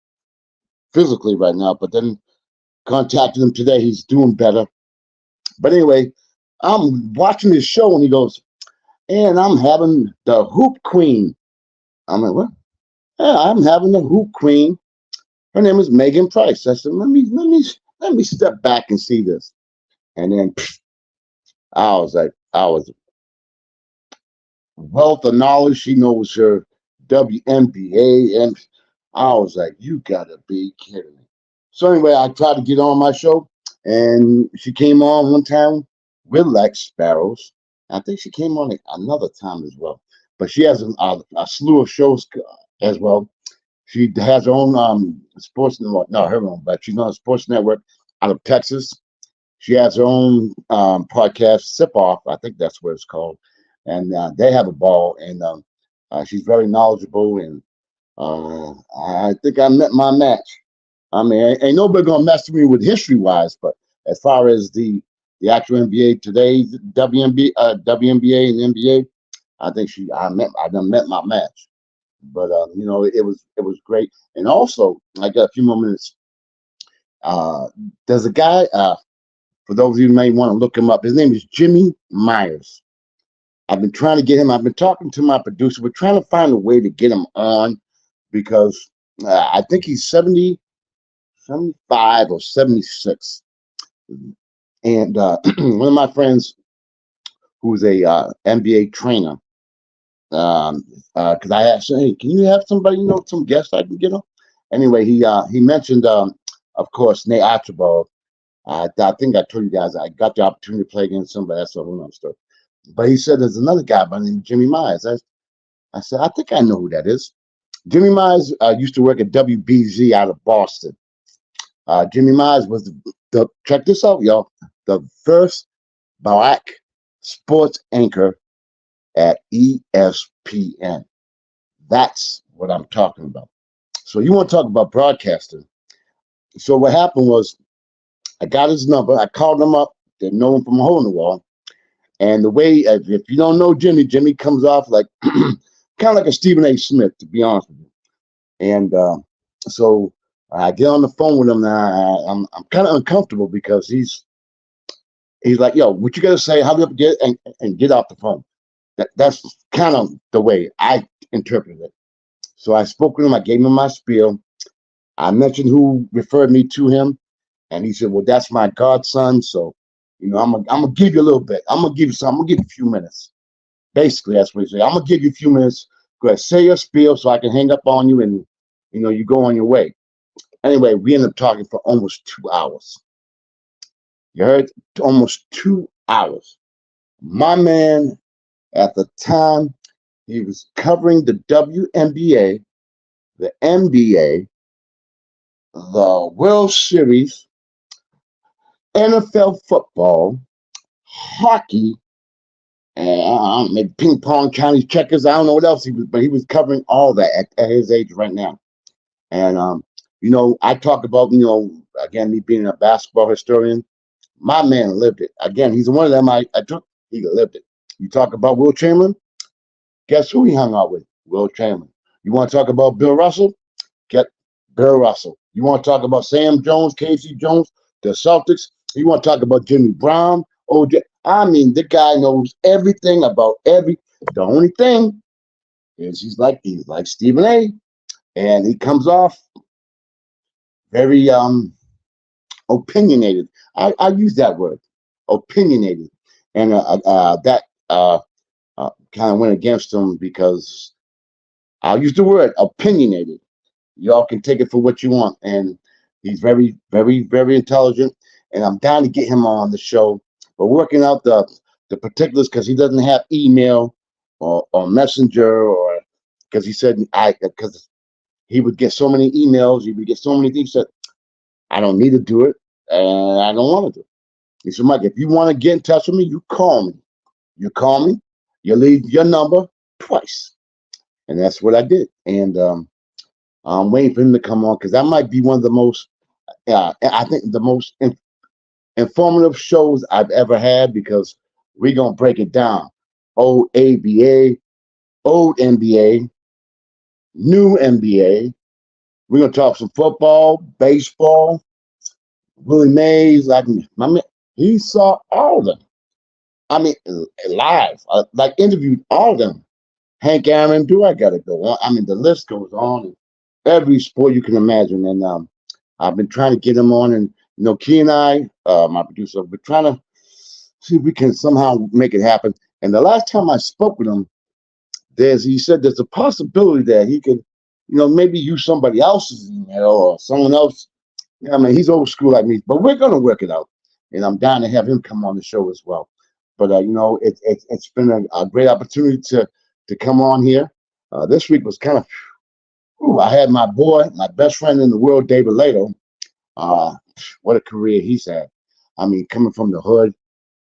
physically right now. But then contacted him today. He's doing better. But anyway, I'm watching this show, and he goes, and I'm having the Hoop Queen. I'm like, what? Yeah, I'm having the Hoop Queen. Her name is Megan Price. I said, let me step back and see this. And then I was wealth of knowledge. She knows her WNBA, and I was like, you gotta be kidding me. So anyway, I tried to get on my show, and she came on one time with Lex Barrows. I think she came on another time as well, but she has a slew of shows as well. She has her own sports network, not her own, but she's on a sports network out of Texas. She has her own podcast, Sip Off, I think that's what it's called, and they have a ball. And She's very knowledgeable, and I think I met my match. I mean, ain't nobody gonna mess with me with history wise, but as far as the actual NBA today, WNBA and NBA, I think I done met my match. But it was great. And also, I got a few more minutes. Uh, there's a guy. For those of you who may want to look him up, his name is Jimmy Myers. I've been trying to get him. I've been talking to my producer. We're trying to find a way to get him on because I think he's 75 or 76. And one of my friends, who's a NBA trainer, because I asked him, hey, can you have somebody, some guests I can get on? Anyway, he mentioned, of course, Nate Archibald. I think I told you guys I got the opportunity to play against him, but that's a whole nother story. But he said there's another guy by the name of Jimmy Myers. I said, I think I know who that is. Jimmy Myers used to work at WBZ out of Boston. Jimmy Myers was check this out, y'all, the first black sports anchor at ESPN. That's what I'm talking about. So you want to talk about broadcasting. So what happened was I got his number. I called him up. Didn't know him from a hole in the wall. And the way, if you don't know Jimmy comes off like kind of like a Stephen A. Smith, to be honest with you. And so I get on the phone with him now. I'm kind of uncomfortable because he's like, yo, what you got to say? How do you get and get off the phone? That's kind of the way I interpreted it. So I spoke with him. I gave him my spiel. I mentioned who referred me to him, and he said, well, that's my godson. So, I'm gonna give you a little bit. I'm gonna give you some. I'm gonna give you a few minutes. Basically, that's what he said. I'm gonna give you a few minutes. Go ahead, say your spiel so I can hang up on you, and you go on your way. Anyway, we ended up talking for almost 2 hours. You heard? Almost 2 hours. My man, at the time, he was covering the WNBA, the NBA, the World Series, NFL football, hockey, and maybe ping pong, Chinese checkers. I don't know what else he was, but he was covering all that at his age right now. And I talk about, again, me being a basketball historian. My man lived it. Again, he's one of them I took. He lived it. You talk about Will Chamberlain. Guess who he hung out with? Will Chamberlain. You want to talk about Bill Russell? Get Bill Russell. You want to talk about Sam Jones, Casey Jones, the Celtics? You want to talk about Jimmy Brown? OJ? I mean, the guy knows everything about every. The only thing is he's like Stephen A. And he comes off very opinionated. I use that word, opinionated, and that kind of went against him because I'll use the word opinionated. Y'all can take it for what you want, and he's very, very, very intelligent. And I'm down to get him on the show. We're working out the particulars because he doesn't have email or messenger, or because he said because he would get so many emails, he would get so many things that I don't need to do it, and I don't want to do it. He said, Mike, if you want to get in touch with me, you call me. You call me, you leave your number twice. And that's what I did. And I'm waiting for him to come on because that might be one of the most, I think, the most informative shows I've ever had because we're going to break it down. Old ABA, old NBA, new NBA. We're going to talk some football, baseball. Willie Mays, he saw all of them. I mean, live, interviewed all of them. Hank Aaron, do I got to go on? I mean, the list goes on. Every sport you can imagine. And I've been trying to get him on. And, Key and I, my producer, we're trying to see if we can somehow make it happen. And the last time I spoke with him, he said there's a possibility that he could, maybe use somebody else's email or someone else. I mean, he's old school like me, but we're going to work it out. And I'm down to have him come on the show as well. But, it's been a great opportunity to come on here. This week was kind of, I had my boy, my best friend in the world, David Lato. What a career he's had. I mean, coming from the hood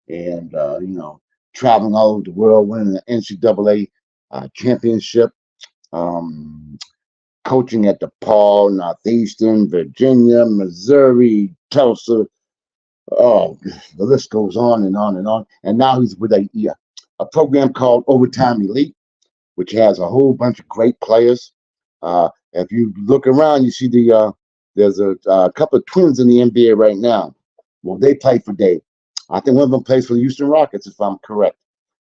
and, traveling all over the world, winning the NCAA championship, um, coaching at DePaul, Northeastern, Virginia, Missouri, Tulsa. Oh, the list goes on and on and on. And now he's with a program called Overtime Elite, which has a whole bunch of great players. If you look around, you see there's a couple of twins in the NBA right now. Well, they play for Dave. I think one of them plays for the Houston Rockets, if I'm correct.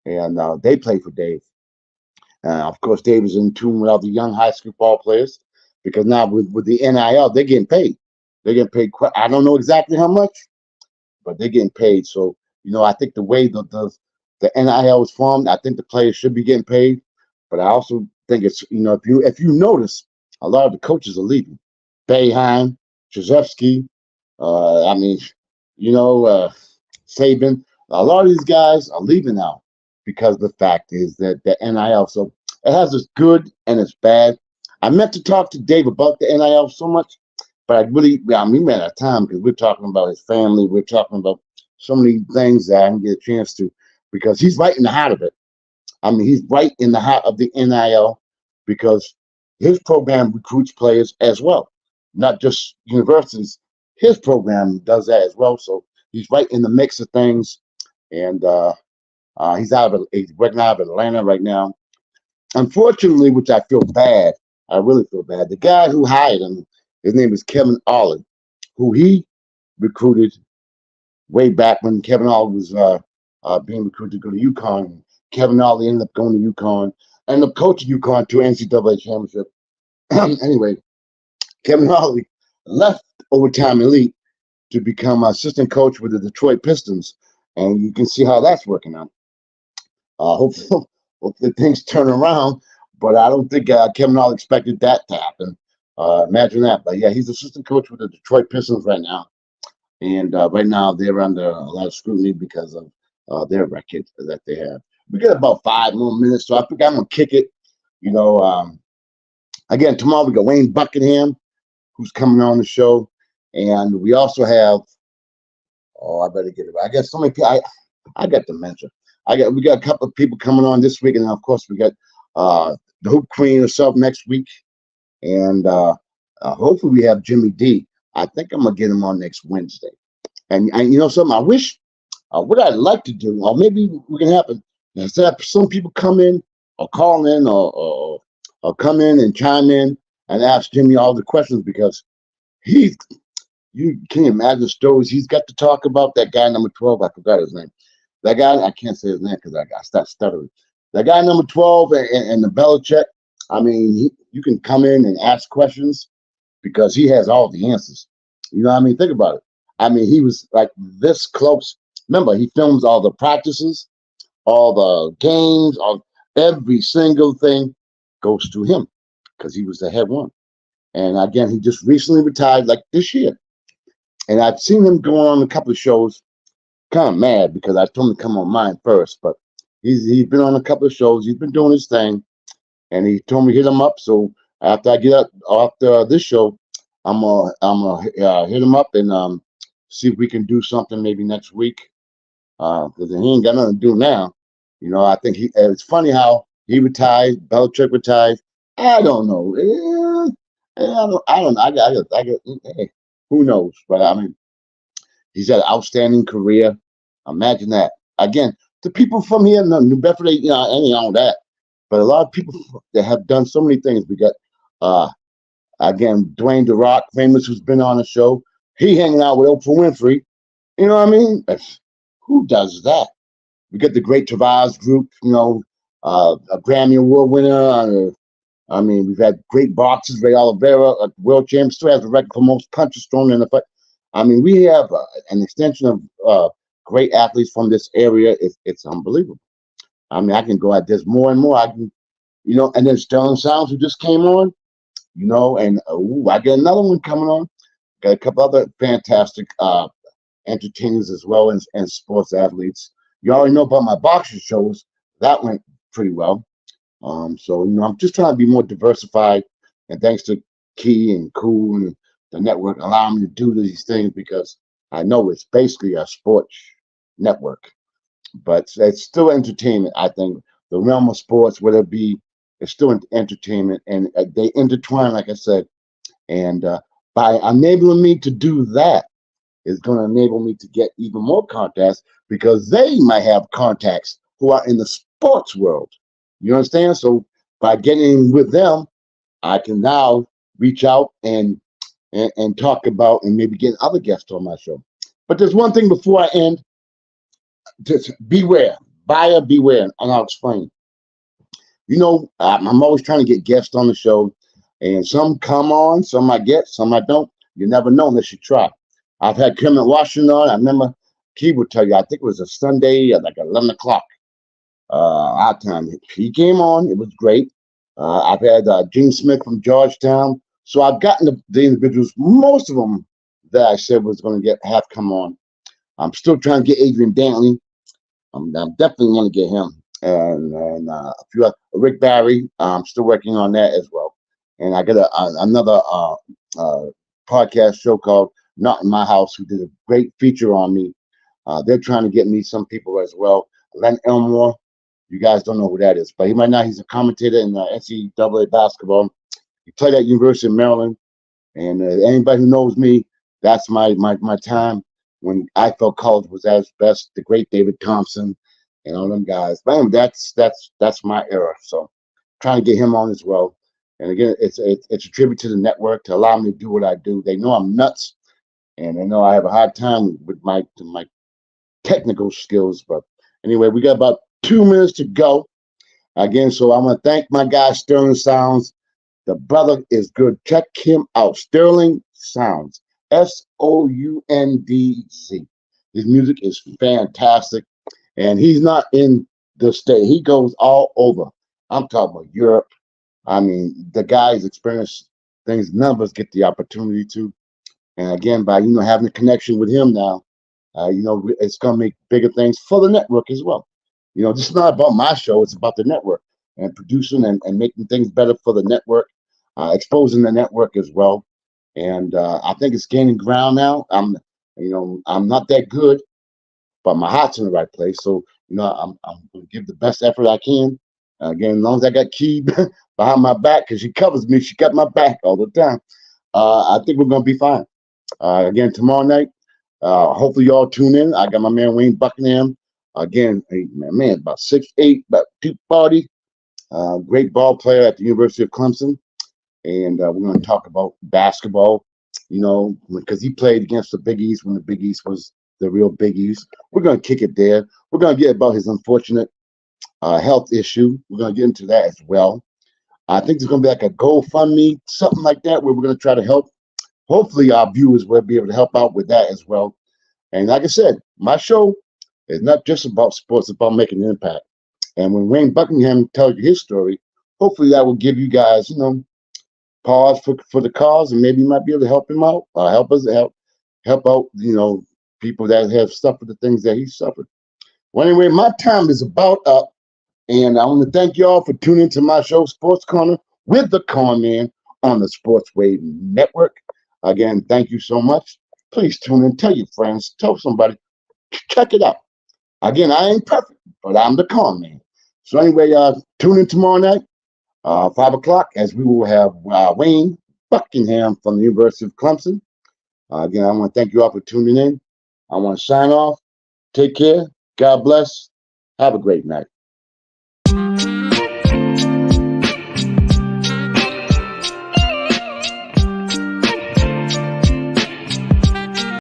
And they play for Dave. Of course, Dave is in tune with all the young high school ball players because now with the NIL, they're getting paid. They're getting paid. I don't know exactly how much, but they're getting paid. So, I think the way the NIL is formed, I think the players should be getting paid. But I also think it's, if you notice, a lot of the coaches are leaving. Boeheim, Krzyzewski, I mean, Saban, a lot of these guys are leaving now because the fact is that the NIL, so it has its good and its bad. I meant to talk to Dave about the NIL so much, but we ran out of time because we're talking about his family. We're talking about so many things that I didn't get a chance to because he's right in the heart of it. I mean, he's right in the heart of the NIL because his program recruits players as well, not just universities. His program does that as well. So he's right in the mix of things. And he's working out of Atlanta right now. Unfortunately, which I feel bad, I really feel bad. The guy who hired him, his name is Kevin Ollie, who he recruited way back when Kevin Ollie was being recruited to go to UConn. Kevin Ollie ended up going to UConn, ended up coaching UConn to NCAA championship. Anyway, Kevin Ollie left Overtime Elite to become assistant coach with the Detroit Pistons, and you can see how that's working out. Hopefully things turn around, but I don't think Kevin Ollie expected that to happen. Imagine that. But yeah, he's assistant coach with the Detroit Pistons right now. And right now they're under a lot of scrutiny because of their record that they have. We got about 5 more minutes, so I think I'm going to kick it. Again, tomorrow we got Wayne Buckingham, who's coming on the show. And we also have, I better get it right. I guess so many people, I got dementia. We got a couple of people coming on this week, and of course we got the Hoop Queen herself next week, and hopefully we have Jimmy D. I think I'm gonna get him on next Wednesday. And you know something, I wish what I'd like to do, or maybe we can happen instead of some people come in or call in or come in and chime in and ask Jimmy all the questions because you can imagine stories he's got to talk about. That guy number 12, I forgot his name. That guy, I can't say his name because I start stuttering. That guy number 12 and the Belichick, I mean, you can come in and ask questions because he has all the answers. You know what I mean? Think about it. I mean, he was like this close. Remember, he films all the practices, all the games, every single thing goes to him because he was the head one. And again, he just recently retired like this year. And I've seen him go on a couple of shows, kind of mad because I told him to come on mine first, but he's been on a couple of shows. He's been doing his thing, and he told me to hit him up. So after I get up after this show, I'm gonna hit him up and see if we can do something maybe next week. Because he ain't got nothing to do now. I think it's funny how he retired, Belichick retired. I don't know. I don't know. I got. Hey, who knows? But I mean, he's had an outstanding career. Imagine that. Again, the people from here, New Bedford, ain't on that. But a lot of people that have done so many things. We got, again, Dwayne The Rock, famous, who's been on the show. He hanging out with Oprah Winfrey. You know what I mean? Who does that? We got the Great Travas Group, a Grammy Award winner. I mean, we've had great boxers, Ray Oliveira, a world champion, still has a record for most punches thrown in the fight. I mean, we have an extension of great athletes from this area. It's unbelievable. I mean, I can go at this more and more. I can, and then Sterling Soundz, who just came on, and I get another one coming on. Got a couple other fantastic entertainers as well and sports athletes. You already know about my boxing shows. That went pretty well. So, I'm just trying to be more diversified, and thanks to Key and Cool and the network allowing me to do these things because I know it's basically a sports network, but it's still entertainment. I think the realm of sports, whether it be it's still entertainment, and they intertwine, like I said. And by enabling me to do that is going to enable me to get even more contacts because they might have contacts who are in the sports world. You understand? So by getting with them, I can now reach out and talk about and maybe get other guests on my show. But there's one thing before I end. Just beware, buyer beware, and I'll explain. You know, I'm always trying to get guests on the show, and some come on, some I get, some I don't. You never know unless you try. I've had Kermit Washington on. I remember he would tell you, I think it was a Sunday at like 11 o'clock our time. He came on. It was great. I've had Gene Smith from Georgetown. So I've gotten the individuals, most of them that I said was going to have come on. I'm still trying to get Adrian Dantley. I'm definitely want to get him. And a few other, Rick Barry. I'm still working on that as well. And I got another podcast show called Not in My House, who did a great feature on me. They're trying to get me some people as well. Len Elmore, you guys don't know who that is, but he right now he's a commentator in NCAA basketball. He played at University of Maryland, and anybody who knows me, that's my time when I felt college was at its best. The great David Thompson and all them guys. But anyway, that's my era. So trying to get him on as well. And again, it's a tribute to the network to allow me to do what I do. They know I'm nuts, and they know I have a hard time with my technical skills. But anyway, we got about 2 minutes to go. Again, so I want to thank my guy Sterling Soundz. The brother is good. Check him out. Sterling Soundz. Soundz. His music is fantastic. And he's not in the state. He goes all over. I'm talking about Europe. I mean, the guy's experienced things none of us get the opportunity to. And again, by having a connection with him now, it's gonna make bigger things for the network as well. This is not about my show, it's about the network and producing and making things better for the network, exposing the network as well. And I think it's gaining ground now. I'm not that good, but my heart's in the right place. So, I'm gonna give the best effort I can. Again, as long as I got Key behind my back, because she covers me, she got my back all the time. I think we're gonna be fine. Again, tomorrow night, hopefully y'all tune in. I got my man Wayne Buckingham. Again, man, about 6'8", about 240. Great ball player at the University of Clemson. And we're going to talk about basketball, because he played against the Big East when the Big East was the real Big East. We're going to kick it there. We're going to get about his unfortunate health issue. We're going to get into that as well. I think there's going to be like a GoFundMe, something like that, where we're going to try to help. Hopefully our viewers will be able to help out with that as well. And like I said, my show is not just about sports, it's about making an impact. And when Wayne Buckingham tells you his story, hopefully that will give you guys, pause for the cause, and maybe you might be able to help him out, help out, people that have suffered the things that he suffered. Well, anyway, my time is about up, and I want to thank y'all for tuning into my show, Sports Corner with the Conn Man on the Sports Wave Network. Again, thank you so much. Please tune in, tell your friends, tell somebody, check it out. Again, I ain't perfect, but I'm the Conn Man. So anyway, tune in tomorrow night, 5 o'clock, as we will have Wayne Buckingham from the University of Clemson. Again, I want to thank you all for tuning in. I want to sign off. Take care. God bless. Have a great night.